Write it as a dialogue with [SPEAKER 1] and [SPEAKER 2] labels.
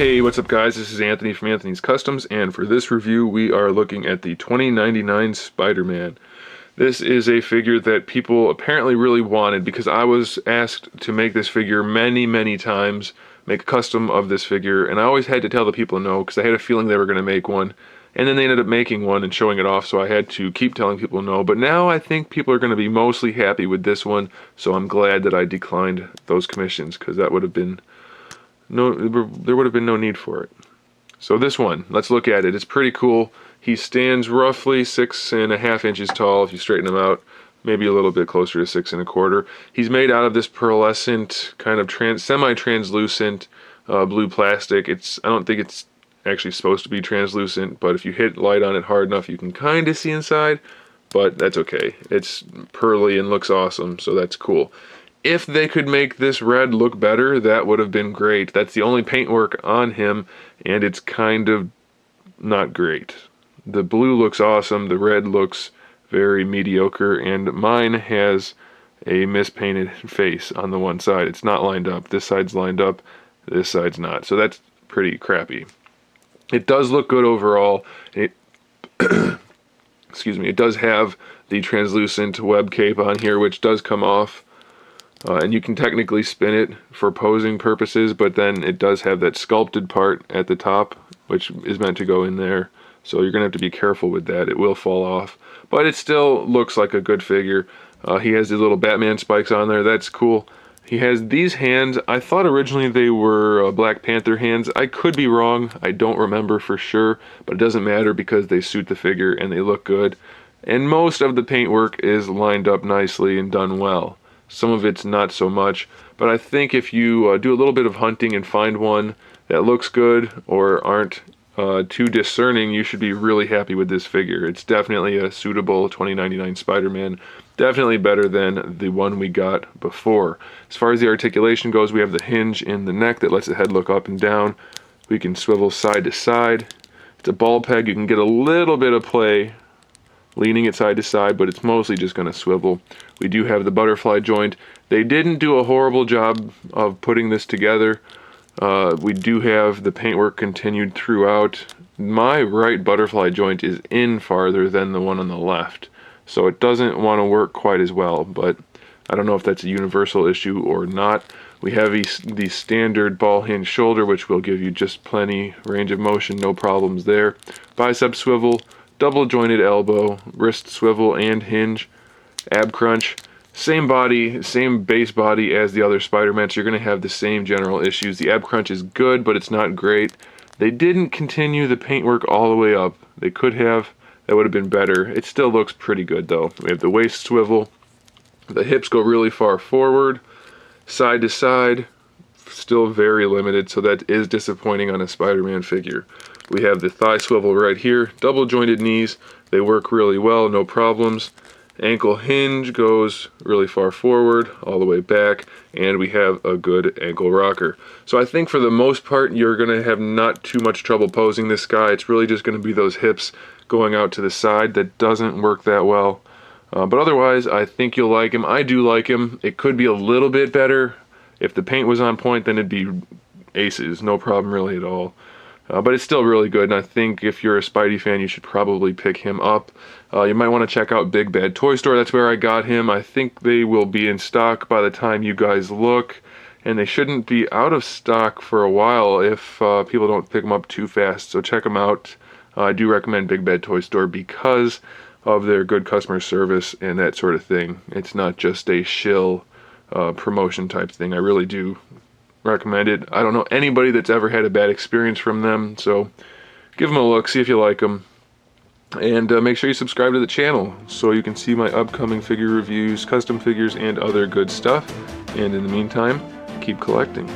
[SPEAKER 1] Hey, what's up guys? This is Anthony from Anthony's Customs, and for this review we are looking at the 2099 Spider-Man. This is a figure that people apparently really wanted because I was asked to make this figure many times, make a custom of this figure, and I always had to tell the people no because I had a feeling they were going to make one, and then they ended up making one and showing it off, so I had to keep telling people no. But now I think people are going to be mostly happy with this one, so I'm glad that I declined those commissions because that would have been there would have been no need for it. So this one, let's look at it. It's pretty cool. He stands roughly 6.5 inches tall if you straighten him out, maybe a little bit closer to 6 1/4. He's made out of this pearlescent, kind of semi-translucent blue plastic. I don't think it's actually supposed to be translucent, but if you hit light on it hard enough, you can kind of see inside, but that's okay. It's pearly and looks awesome, so that's cool. If they could make this red look better, that would have been great. That's the only paintwork on him, and it's kind of not great. The blue looks awesome, the red looks very mediocre, and mine has a mispainted face on the one side. It's not lined up. This side's lined up, this side's not. So that's pretty crappy. It does look good overall. Excuse me, it does have the translucent web cape on here, which does come off. And you can technically spin it for posing purposes, but then it does have that sculpted part at the top, which is meant to go in there. So you're going to have to be careful with that. It will fall off. But it still looks like a good figure. He has these little Batman spikes on there. That's cool. He has these hands. I thought originally they were Black Panther hands. I could be wrong. I don't remember for sure. But it doesn't matter because they suit the figure and they look good. And most of the paintwork is lined up nicely and done well. Some of it's not so much, but I think if you do a little bit of hunting and find one that looks good or aren't too discerning, you should be really happy with this figure. It's definitely a suitable 2099 Spider-Man, definitely better than the one we got before. As far as the articulation goes, we have the hinge in the neck that lets the head look up and down. We can swivel side to side. It's a ball peg. You can get a little bit of play leaning it side to side, but it's mostly just going to swivel. We do have the butterfly joint. They didn't do a horrible job of putting this together. We do have the paintwork continued throughout. My right butterfly joint is in farther than the one on the left, so it doesn't want to work quite as well, but I don't know if that's a universal issue or not. We have the standard ball hinge shoulder, which will give you just plenty range of motion, no problems there. Bicep swivel, double jointed elbow, wrist swivel and hinge, ab crunch, same body, same base body as the other Spider-Man, so you're going to have the same general issues. The ab crunch is good, but it's not great. They didn't continue the paintwork all the way up. They could have. That would have been better. It still looks pretty good though. We have the waist swivel. The hips go really far forward, side to side, still very limited, so that is disappointing on a Spider-Man figure. We have the thigh swivel right here, double jointed knees, they work really well, no problems. Ankle hinge goes really far forward, all the way back, and we have a good ankle rocker. So I think for the most part, you're going to have not too much trouble posing this guy. It's really just going to be those hips going out to the side that doesn't work that well. But otherwise, I think you'll like him. I do like him. It could be a little bit better. If the paint was on point, then it'd be aces, no problem really at all. But it's still really good, and I think if you're a Spidey fan, you should probably pick him up. You might want to check out Big Bad Toy Store. That's where I got him. I think they will be in stock by the time you guys look, and they shouldn't be out of stock for a while if people don't pick them up too fast. So check them out. I do recommend Big Bad Toy Store because of their good customer service and that sort of thing. It's not just a shill promotion type thing. I really do recommend it. I don't know anybody that's ever had a bad experience from them, so give them a look, see if you like them, and make sure you subscribe to the channel so you can see my upcoming figure reviews, custom figures, and other good stuff. And in the meantime, keep collecting.